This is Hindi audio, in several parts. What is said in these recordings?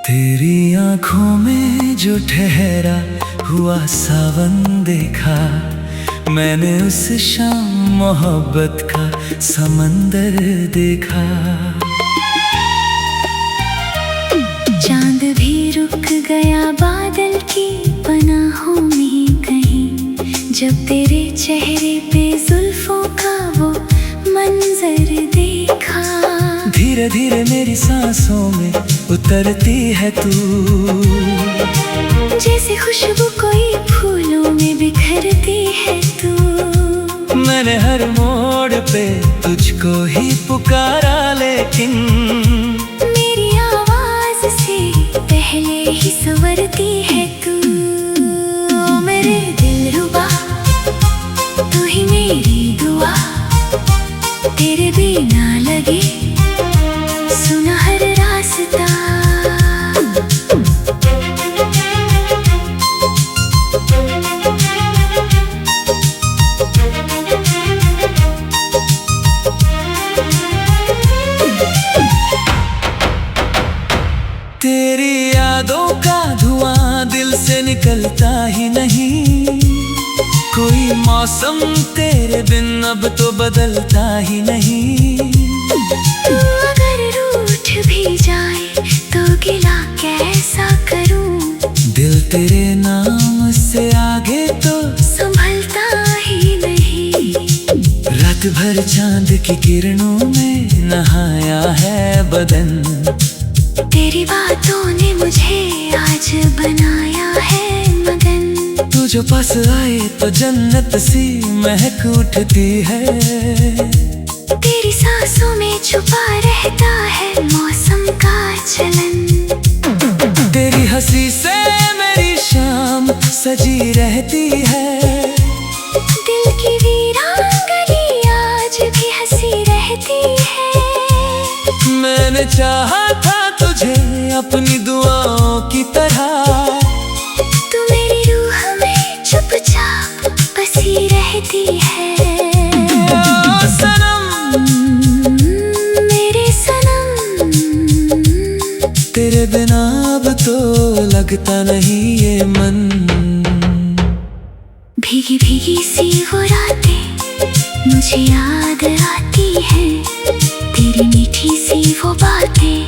तेरी आंखों में जो ठहरा हुआ सावन देखा, मैंने उस शाम मोहब्बत का समंदर देखा। चांद भी रुक गया बादल की पनाहों में कहीं, जब तेरे चेहरे पे जुल्फों का वो मंजर देखा। धीरे धीरे मेरी सांसों में उतरती है तू, जैसे खुशबू कोई फूलों में बिखरती है तू। मैंने हर मोड़ पे तुझको ही पुकारा, लेकिन मेरी आवाज से पहले ही संवरती है तू। ओ मेरे दिलरुबा, तू ही मेरी दुआ, तेरे बिना लगे सुना हर रास्ता। तेरी यादों का धुआं दिल से निकलता ही नहीं, कोई मौसम तेरे बिन अब तो बदलता ही नहीं। तू अगर रूठ भी जाए तो गिला कैसा करूं, दिल तेरे नाम से आगे तो संभलता ही नहीं। रात भर चांद की किरणों में नहाया है बदन, तेरी बातों ने मुझे आज बनाया है मगन। तू जो पास आए तो जन्नत सी महक उठती है, तेरी सांसों में छुपा रहता है मौसम का चलन। तेरी हंसी से मेरी शाम सजी रहती है, दिल की वीरांगनी आज भी हंसी रहती है। मैंने चाहा था तुझे अपनी दुआओं की तरह, तू मेरी रूह में चुपचाप बसी रहती है। ओ सनम, मेरे सनम, तेरे बिना अब तो लगता नहीं ये मन। भीगी भीगी सी वो रातें मुझे याद आती है, तेरी मीठी सी वो बातें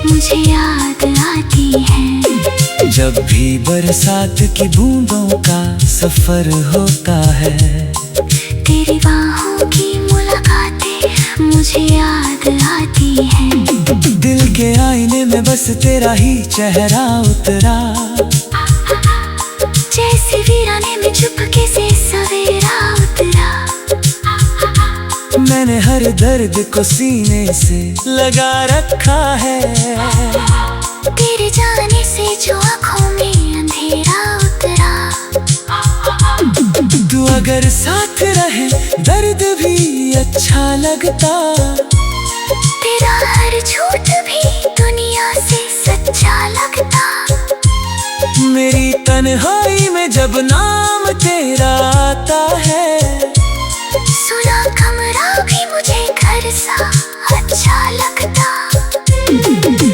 मुझे याद आती है। जब भी बरसात की बूंदों का सफर होता है, तेरी बाहों की मुलाकातें मुझे याद आती है। दिल के आईने में बस तेरा ही चेहरा उतरा, जैसे वीराने में चुपके से सवेरा उतरा। मैंने हर दर्द को सीने से लगा रखा है, तेरे जाने से जो आँखों में अंधेरा उतरा। तू अगर साथ रहे दर्द भी अच्छा लगता, तेरा हर झूठ भी दुनिया से सच्चा लगता। मेरी तन्हाई में जब नाम तेरा आता है, सुना कमरा भी मुझे घर सा अच्छा लगता।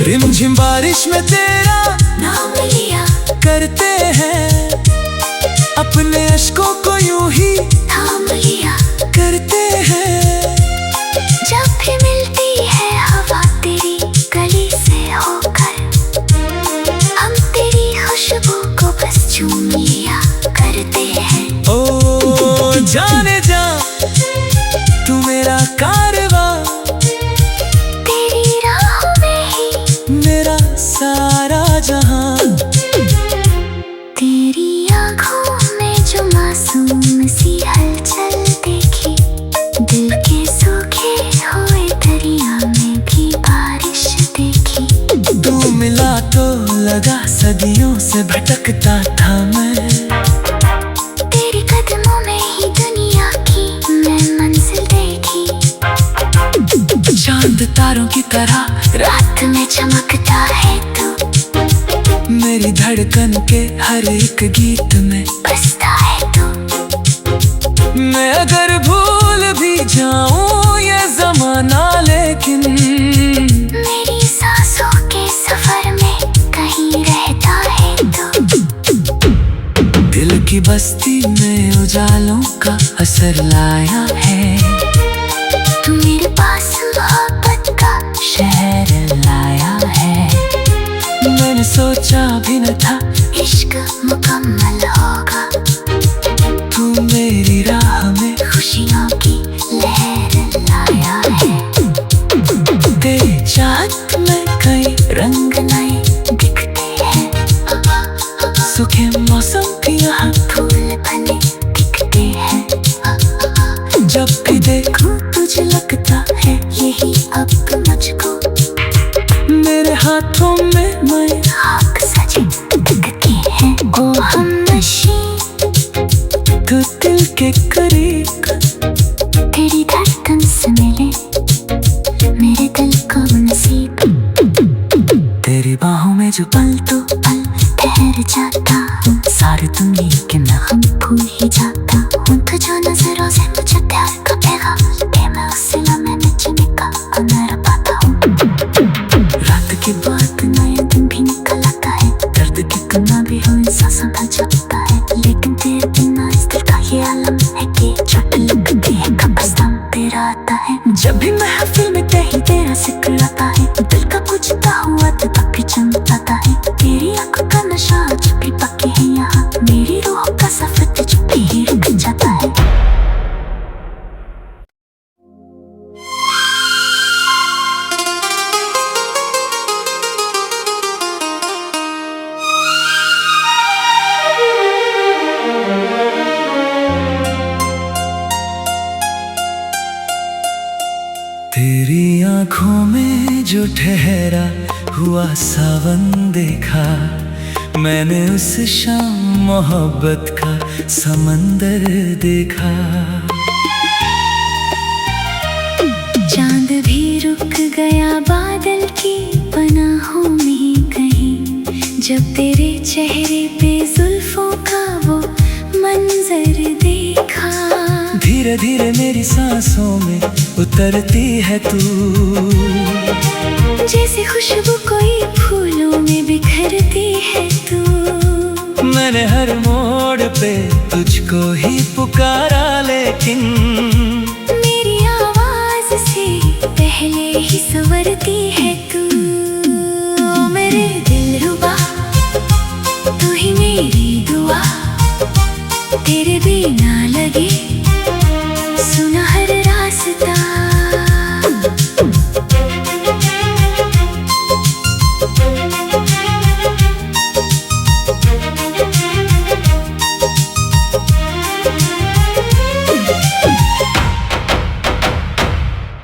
रिमझिम बारिश में तेरा नाम लिया करते हैं, अपने अश्कों को यूं ही थाम लिया करते हैं। जब भी मिलती है हवा तेरी गली से होकर, हम तेरी खुशबू को बस चूम लिया करते हैं। ओ जाने जा तू मेरा कारवां, तेरी राहों में ही मेरा सारा जहां। तेरी आँखों में जो मासूम सी हलचल देखी, दिल के सूखे हुए दरिया में भी बारिश देखी। तू मिला तो लगा सदियों से भटकता था मैं, तेरे कदमों में ही दुनिया की मैं मंजिल देखी। चांद तारों की तरह रात में चमकता है तू, मेरी धड़कन के हर एक गीत में बसता है तू। मैं अगर भूल भी जाऊं ये जमाना, लेकिन मेरी सांसों के सफर में बस्ती में उजालों का असर लाया है। तू मेरे पास मोहब्बत का शहर लाया है। मैंने सोचा भी न था इश्क मुकम्मल होगा। तू मेरी राह में खुशियों की लहर लाया है। तेरी चाहत में कई रंग नए दिखते हैं। सूखे मौसम के यहाँ फूल बने दिखते हैं। जब भी देखूं तुझे लगता है यही अब मुझको। मेरे हाथों में मैं खाक सजे दिखती हैं। ओ हमनशी तू दिल के करीब। तेरी धड़कन से मिले मेरे दिल को नसीब। तेरी बाहों में जो पल तो पल ठहर जाता हूँ। सारी दुनिया के ना हम भूल ही जाता हूँ। तुझे नजरों से मुझे प्यार का पैगाम दे। मैं उस लम्हे में चमका न पाता हूँ। रात की बात नया दिन भी निकल आता है। दर्द कितना भी हो सांसों का चलता है। लेकिन तेरे बिना इस दिल का ये आलम है कि चोट लगती है कब्रिस्तान तेरा आता है। जब भी महफिल में कहीं तेरा जिक्र आता है। दिल का पूछता हुआ तो तब भी चमकाता है। तेरी आंखों का नशा आज भी बाकी है यहाँ। मेरी रूह का सफर तुझ पे ही रुक जाता है। तेरी आंखों में जो ठहरा हुआ सावन देखा। मैंने उस शाम मोहब्बत का समंदर देखा। चांद भी रुक गया बादल की पनाहों में कहीं। जब तेरे चेहरे पे जुल्फों का वो मंजर देखा। धीरे धीरे मेरी सांसों में उतरती है तू। जैसे खुशबू कोई फूलों में बिखरती है तू। मैंने हर मोड़ पे तुझको ही पुकारा लेकिन मेरी आवाज से पहले ही संवरती है तू। ओ मेरे दिलरुबा तू ही मेरी दुआ। तेरे बिना लगे सुना हर रास्ता।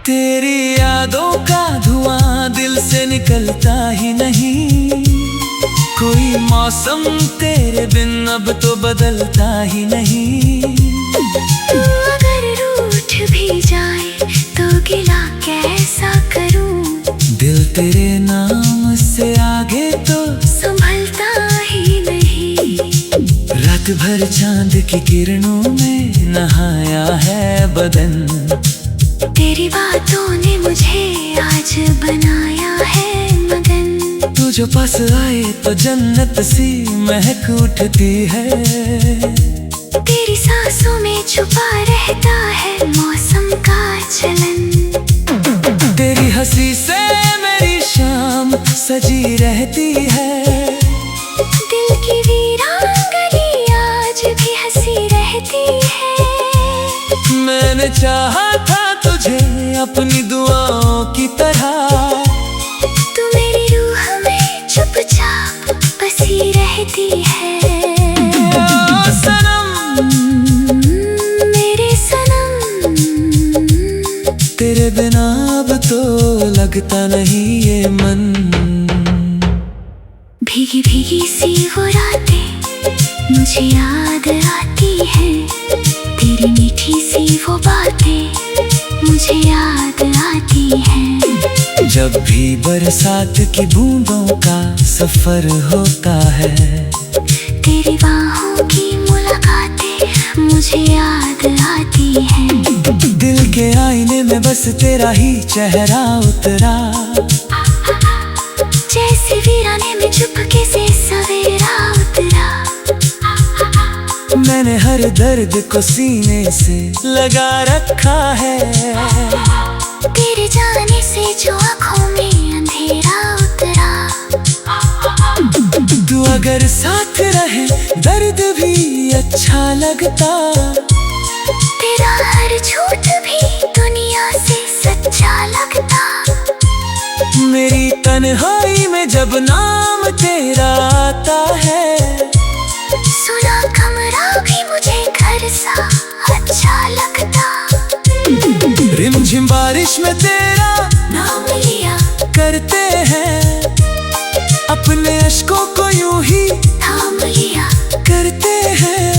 तेरी यादों का धुआं दिल से निकलता ही नहीं। कोई मौसम तेरे बिन अब तो बदलता ही नहीं। तू अगर रूठ भी जाए तो गिला कैसा करूं। दिल तेरे नाम से आगे तो संभलता ही नहीं। रात भर चांद की किरणों में नहाया है बदन। तेरी बातों ने मुझे आज बनाया है मगन। तू जो पास आए तो जन्नत सी महक उठती है। तेरी सांसों में छुपा रहता है मौसम का चलन। तेरी हंसी से मेरी शाम सजी रहती है। दिल की वीरान गली आज भी हंसी रहती है। मैंने चाहा था तुझे अपनी दुआओं की तरह। तू मेरी रूह में चुपचाप बसी रहती है। ओ सनम मेरे सनम। तेरे बिना अब तो लगता नहीं ये मन। भीगी भीगी सी वो रातें मुझे याद आती है। तेरी मीठी सी वो बातें मुझे याद आती हैं। जब भी बरसात की बूंदों का सफर होता है। तेरी बाहों की मुलाकातें मुझे याद आती हैं। दिल के आईने में बस तेरा ही चेहरा उतरा। जैसे वीराने में चुपके से सवेरा उतरा। मैंने हर दर्द को सीने से लगा रखा है। तेरे जाने से जो आँखों में अंधेरा उतरा, तू अगर साथ रहे दर्द भी अच्छा लगता। तेरा हर झूठ भी दुनिया से सच्चा लगता। मेरी तन्हाई में जब नाम तेरा आता है, सुना कमरा भी मुझे घर सा अच्छा लगता। रिमझिम बारिश में तेरा नाम लिया करते हैं, अपने अश्कों को यूं ही थाम लिया करते हैं।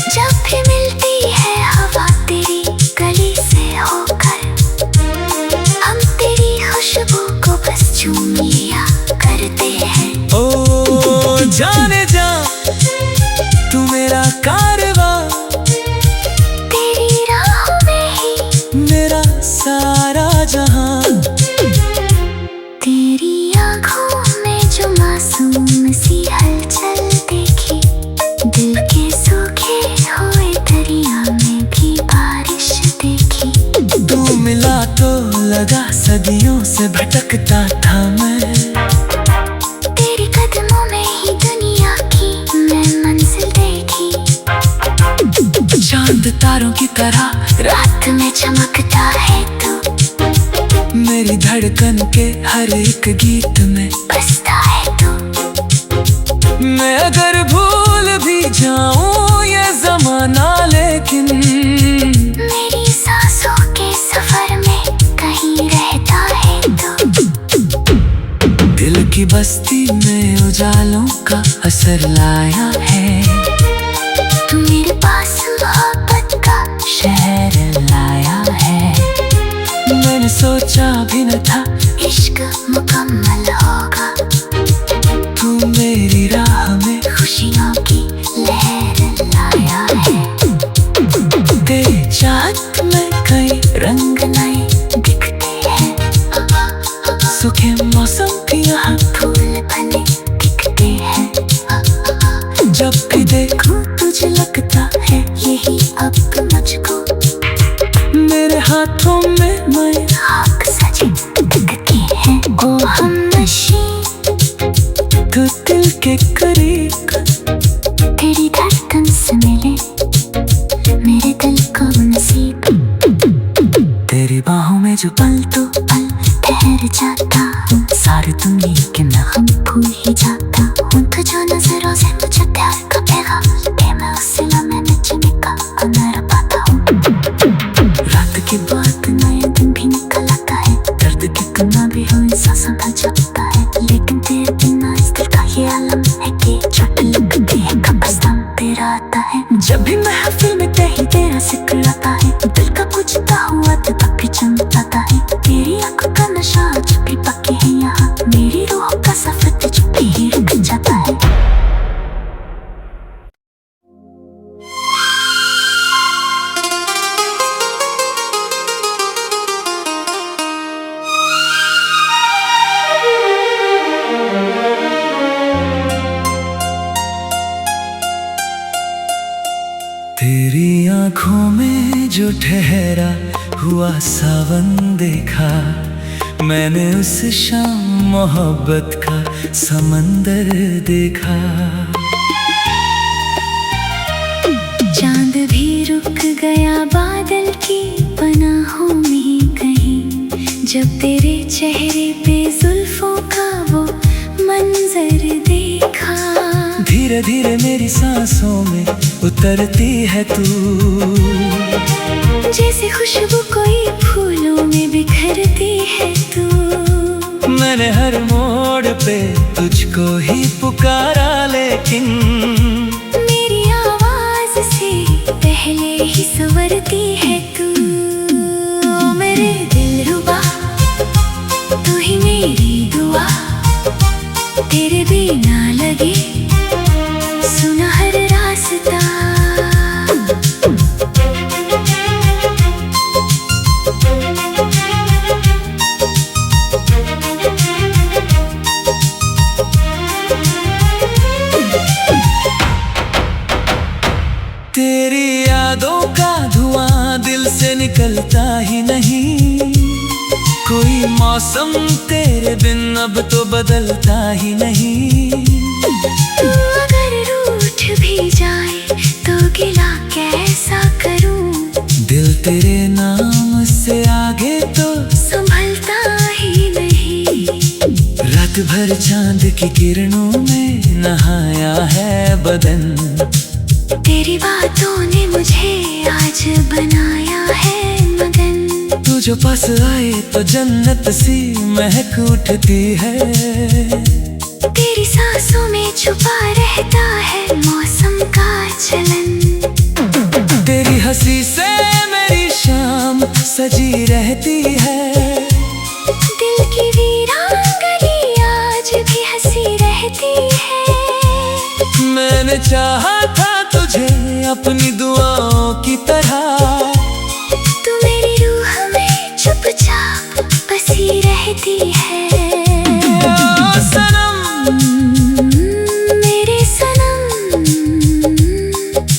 जब भी मिलती है हवा तेरी गली से होकर, हम तेरी खुशबू को बस चूम लिया करते हैं। ओ जाने जा तू मेरा कारवां, तेरी राहों में ही मेरा सारा जहां। तेरी आँखों में जो मासूम सी हलचल देखी, दिल के सूखे हुए दरिया में भी बारिश देखी। तू मिला तो लगा सदियों से भटकता था मैं, तेरे कदमों में ही दुनिया की मैं मंजिल देखी। चांद तारों की तरह रात में चमकता है तू, मेरी धड़कन के हर एक गीत में बसता है तू। मैं अगर भूल भी जाऊं ये जमाना, लेकिन मेरी सांसों के सफर में कहीं रहता है तू। दिल की बस्ती में उजालों का असर लाया है, तू मेरे पास मोहब्बत का शहर लाया है। मैंने सोचा भी न था इश्क मुकम्मल होगा, तू मेरी राह में खुशियों की लहर लाया है। तेरी चाहत में कई रंग नए दिखते हैं, सूखे मौसम भी यहाँ फूल बने दिखते हैं। जब भी देखूं तुझे लगता है यही अब मुझको मेरे हाथों में मैं आग सजे दिखते हैं। ओ हम नशी तू दिल के करीब, तेरी धड़कन से मिले मेरे दिल को नसीब। तेरी बाहों में जो पल तो पल ठहर जाता, सारी दुनिया के ना हम भूल ही जाता हूँ। तुझो नजरों से मुझे प्यार का पैगाम दे, मैं उस लम्हे में जीने का अनर पाता हूँ। रात की बात नया दिन भी निकल आता है, दर्द कितना भी हो सांसों का जपता है। लेकिन तेरे बिना इस दिल का ये आलम है कि चोट लगती है कब्रिस्तान तेरा आता है। जब भी महफिल में कहीं तेरा जिक्र आता है, दिल का पूछता हुआ दिल भी चमकाता है। तेरी आंखों का नशा जब भी पके है यहाँ, मेरी रूह का सफर जब भी रुक जाता है। तेरी आंखों में जो ठहरा हुआ सावन देखा, मैंने उस शाम मोहब्बत का समंदर देखा। चांद भी रुक गया बादल की पनाहों में कहीं, जब तेरे चेहरे पे जुल्फों का वो मंजर देखा। धीरे धीरे मेरी सांसों में उतरती है तू, जैसे खुशबू कोई फूलों में बिखरती है तू। मैंने हर मोड़ पे तुझको ही पुकारा, लेकिन मेरी आवाज से पहले ही संवरती है तू। ओ मेरे दिलरुबा, तू ही मेरी दुआ, तेरे बिना लगे सुना हर रास्ता। निकलता ही नहीं। कोई मौसम तेरे बिन अब तो बदलता ही नहीं। तू अगर रूठ भी जाए तो गिला कैसा करूं। दिल तेरे नाम से आगे तो संभलता ही नहीं। रात भर चांद की किरणों में नहाया है बदन। तेरी बातों ने मुझे आज बनाया है मगन। तू जो पास आए तो जन्नत सी महक उठती है। तेरी सांसों में छुपा रहता है मौसम का चलन। तेरी हंसी से मेरी शाम सजी रहती है। दिल की वीरांगनी आज भी हंसी रहती है। मैंने चाहा था तुझे अपनी दुआओं की तरह। तू मेरी रूह में चुपचाप बसी रहती है। ओ सनम, मेरे सनम,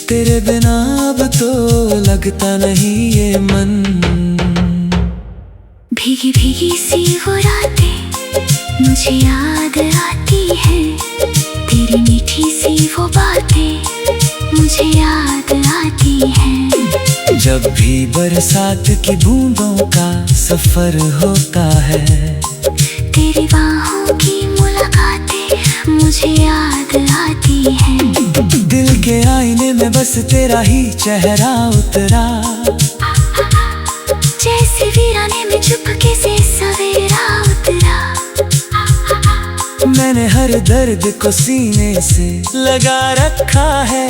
तेरे बिना अब तो लगता नहीं ये मन। भीगी भीगी सी वो रातें मुझे याद आती है। तेरी मीठी सी वो बातें मुझे याद आती हैं। जब भी बरसात की बूंदों का सफर होता है। तेरी बाहों की मुलाकातें मुझे याद आती हैं। दिल के आईने में बस तेरा ही चेहरा उतरा। जैसे वीराने में चुपके से सवेरा उतरा। मैंने हर दर्द को सीने से लगा रखा है।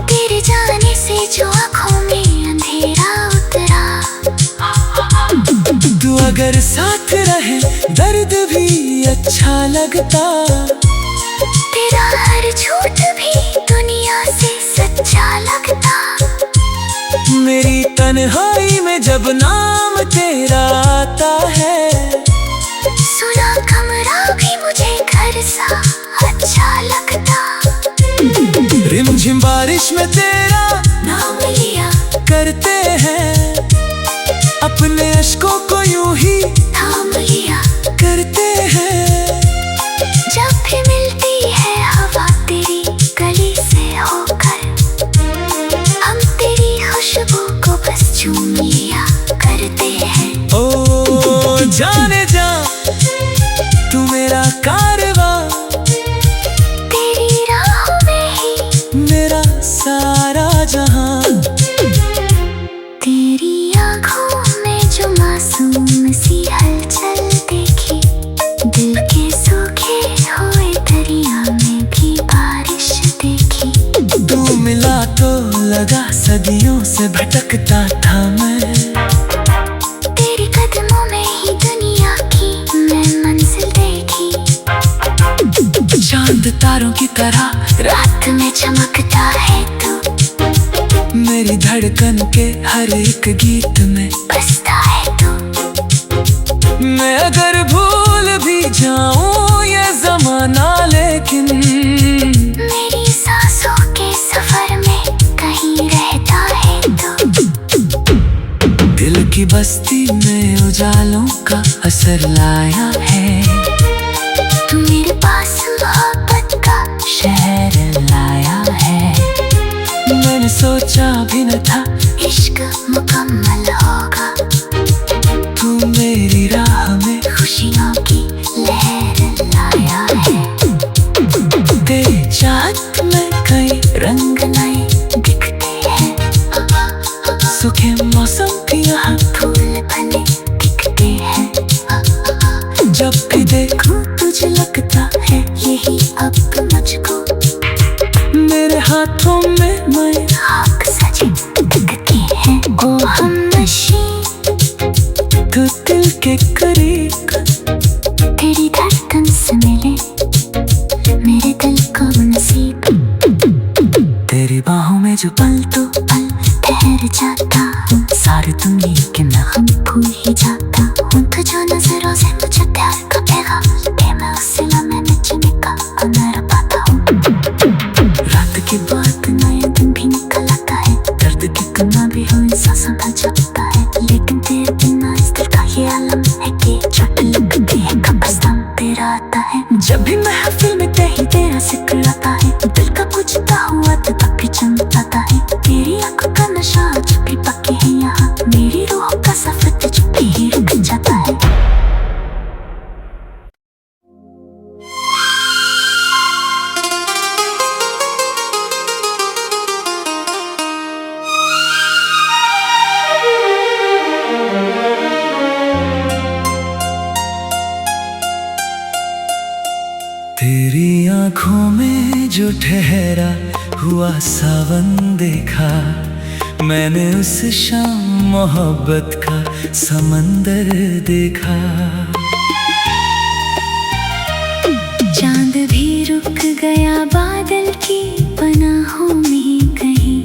तेरे जाने से जो आँखों में अंधेरा उतरा। तू अगर साथ रहे दर्द भी अच्छा लगता। तेरा हर झूठ भी दुनिया से सच्चा लगता। मेरी तन्हाई में जब नाम तेरा आता है। सुना कमरा भी मुझे घर सा अच्छा लगता। रिमझिम बारिश में तेरा नाम लिया करते हैं। अपने अश्कों को यूं ही थाम लिया करते हैं। जब भी मिलती है हवा तेरी गली से होकर। हम तेरी खुशबू को बस चूम लिया करते हैं। ओ जाने जा तू मेरा कारवां। तेरी राहों में ही मेरा सारा जहां। तेरी आँखों में जो मासूम सी हलचल देखी। दिल के सूखे हुए दरिया में भी बारिश देखी। तू मिला तो लगा सदियों से भटकता था मैं। तेरे कदमों में ही दुनिया की मैं मंजिल देखी। चांद तारों की तरह रात में चमकता है तू। मेरी धड़कन के हर एक गीत में बसता है तू। मैं अगर भूल भी जाऊं ये जमाना लेकिन मेरी सांसों के सफर में कहीं रहता है तू। दिल की बस्ती में उजालों का असर लाया है। तू मेरे पास मोहब्बत का शहर लाया है। मैंने सोचा भी न था इश्क मुकम्मल होगा। तू मेरी राह में खुशियों की लहर लाया है। तेरी चाहत में कई रंग नए दिखते हैं। सूखे मौसम की यहाँ फूल बने दिखते हैं। जब भी देखूं तुझे लगता है यही अब मुझको। मेरे हाथों में मैं खाक सजे दिखते हैं। ओ हम नशी तू दिल के करीब। तेरी धड़कन से मिले मेरे दिल को नसीब। तेरी बाहों में जो पल तो पल ठहर जाता हूँ। सारी दुनिया के मैं हम भूल ही जाता हूँ। तुझो नजरों से मुझे प्यार का पैगाम दे। मैं उस सिला में नचने का हुनर पाता हूँ। रात की बात नया दिन भी निकल आता है। दर्द कितना भी हो सांसों जब भी महफिल में कहीं तेरा जिक्र आता है, दिल का बुझता हुआ तब भी चमकाता है। तेरी आंखों का नशा जब भी पक्के है यहाँ, मेरी रूह का सफर तुझ पे ही रुक जाता है। तेरी आंखों में जो ठहरा हुआ सावन देखा, मैंने उस शाम मोहब्बत का समंदर देखा। चांद भी रुक गया बादल की पनाहों में कहीं,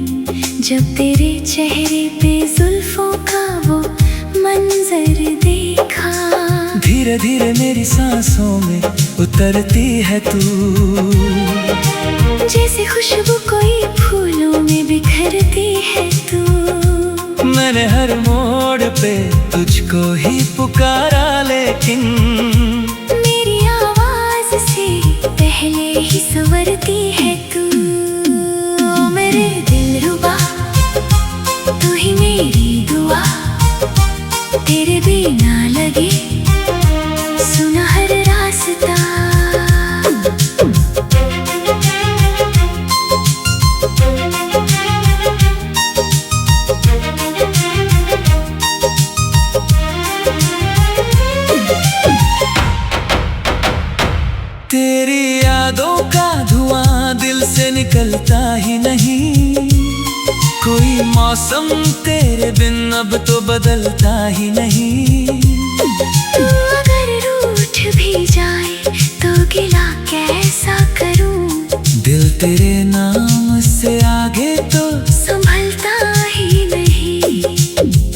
जब तेरे चेहरे पे जुल्फों का वो मंजर देखा। धीरे धीरे मेरी सांसों में उतरती है तू, जैसे खुशबू कोई फूलों में बिखरती है तू। मैंने हर मोड़ पे तुझको ही पुकारा, लेकिन मेरी आवाज से पहले ही संवरती है तू। ओ मेरे दिलरुबा, तू ही मेरी दुआ, तेरे बिना लगे सुना हर रास्ता। तेरी यादों का धुआं दिल से निकलता ही नहीं, कोई मौसम तेरे बिन अब तो बदलता ही नहीं। तू अगर रूठ भी जाए तो गिला कैसा करूं, दिल तेरे नाम से आगे तो संभलता ही नहीं।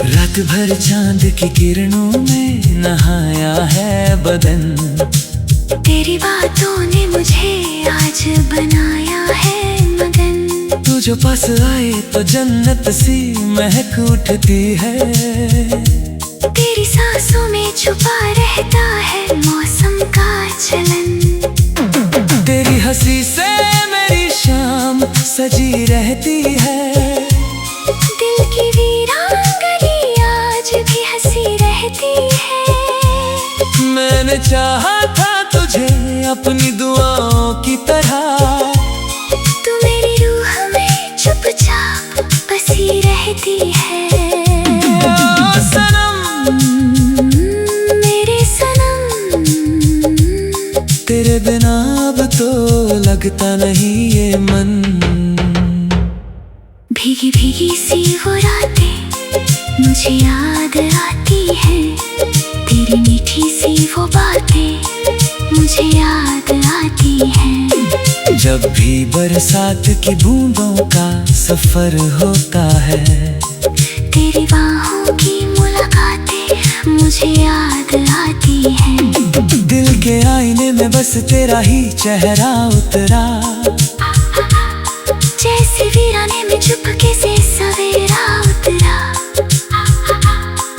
रात भर चांद की किरणों में नहाया है बदन, तेरी बातों ने मुझे आज बनाया है मगन। तू जो पास आए तो जन्नत सी महक उठती है। तेरी सांसों में छुपा रहता है मौसम का चलन। तेरी हंसी से मेरी शाम सजी रहती है। दिल की वीरान गली आज भी हंसी रहती है। मैंने चाहा था तुझे अपनी दुआओं की तरह, तू मेरी रूह में चुपचाप बसी रहती है। ओ सनम, मेरे सनम, तेरे बिना अब तो लगता नहीं ये मन। भीगी भीगी सी वो रातें मुझे याद आती है, तेरी मीठी सी वो बातें मुझे याद आती हैं। जब भी बरसात की बूंदों का सफर होता है, तेरी बाहों की मुलाकातें मुझे याद आती हैं। दिल के आईने में बस तेरा ही चेहरा उतरा, जैसे वीराने में चुपके से सवेरा उतरा।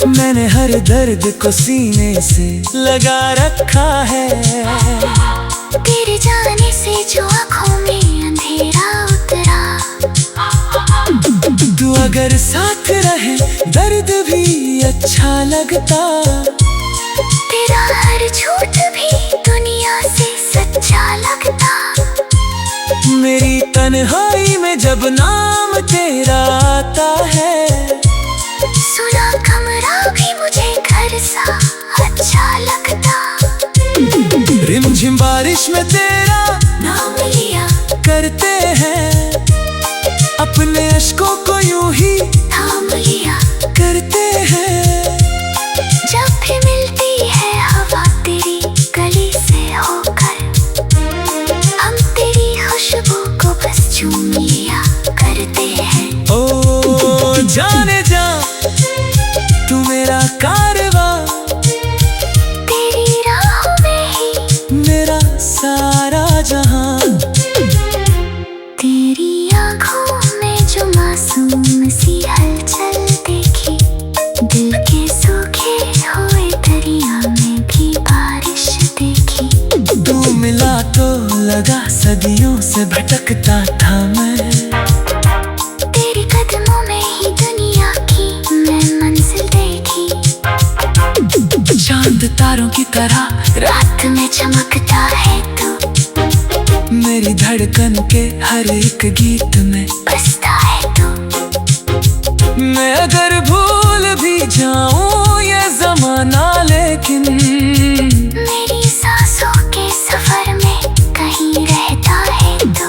मैंने हर दर्द को सीने से लगा रखा है, तेरे जाने से जो आँखों में अंधेरा उतरा। तू अगर साथ रहे दर्द भी अच्छा लगता, तेरा हर झूठ भी दुनिया से सच्चा लगता। मेरी तन्हाई में जब नाम तेरा आता है, सुना कमरा भी मुझे घर सा अच्छा लगता। रिमझिम बारिश में तेरा नाम लिया करते हैं, अपने अश्कों को यूं ही थाम लिया करते हैं। जब भी मिलती है हवा तेरी गली से होकर, हम तेरी खुशबू को बस चूम लिया करते हैं। ओ जाने जा तू मेरा कारवां, तेरी राहों में ही मेरा सारा जहां। तेरी आँखों में जो मासूम सी हलचल मिला तो लगा सदियों से भटकता था मैं। तेरे कदमों में ही दुनिया की मैं मंजिल देखी। चांद तारों की तरह रात में चमकता है तू, मेरी धड़कन के हर एक गीत में बसता है तू। मैं अगर भूल भी जाऊं ये जमाना, लेकिन मेरी सांसों के सफर में कहीं रहता है तू।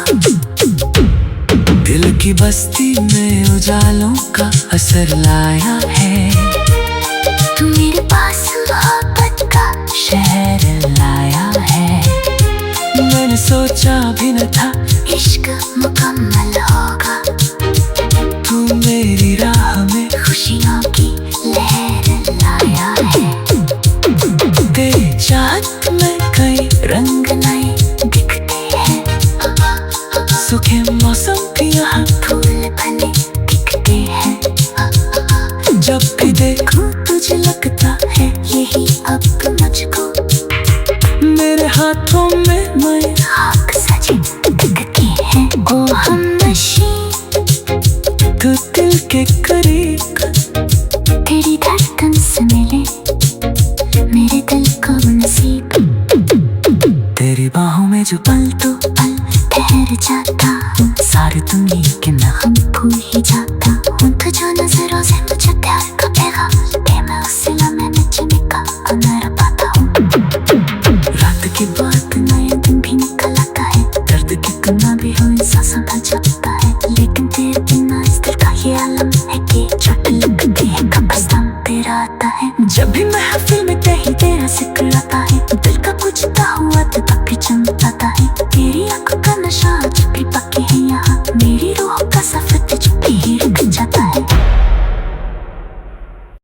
दिल की बस्ती में उजालों का असर लाया है। तू मेरे पास मोहब्बत का शहर लाया है। मैंने सोचा भी न था इश्क मुकम्मल होगा। तू मेरी राह में खुशियों की लहर लाया है। तेरी चाहत में कई रंग नए दिखते हैं, सूखे मौसम के यहाँ फूल बने दिखते हैं। जब भी देखूं तुझे लगता है यही अब मुझको, मेरे हाथों में मैं खाक सजे दिखते हैं। ओ हम नशी तू दिल के करीब, तेरी धड़कन से मिले मेरे दिल को नसीब। तेरी बाहों में जो पल तो पल ठहर जाता हूँ, सारी दुनिया कि मैं हम भूल ही जाता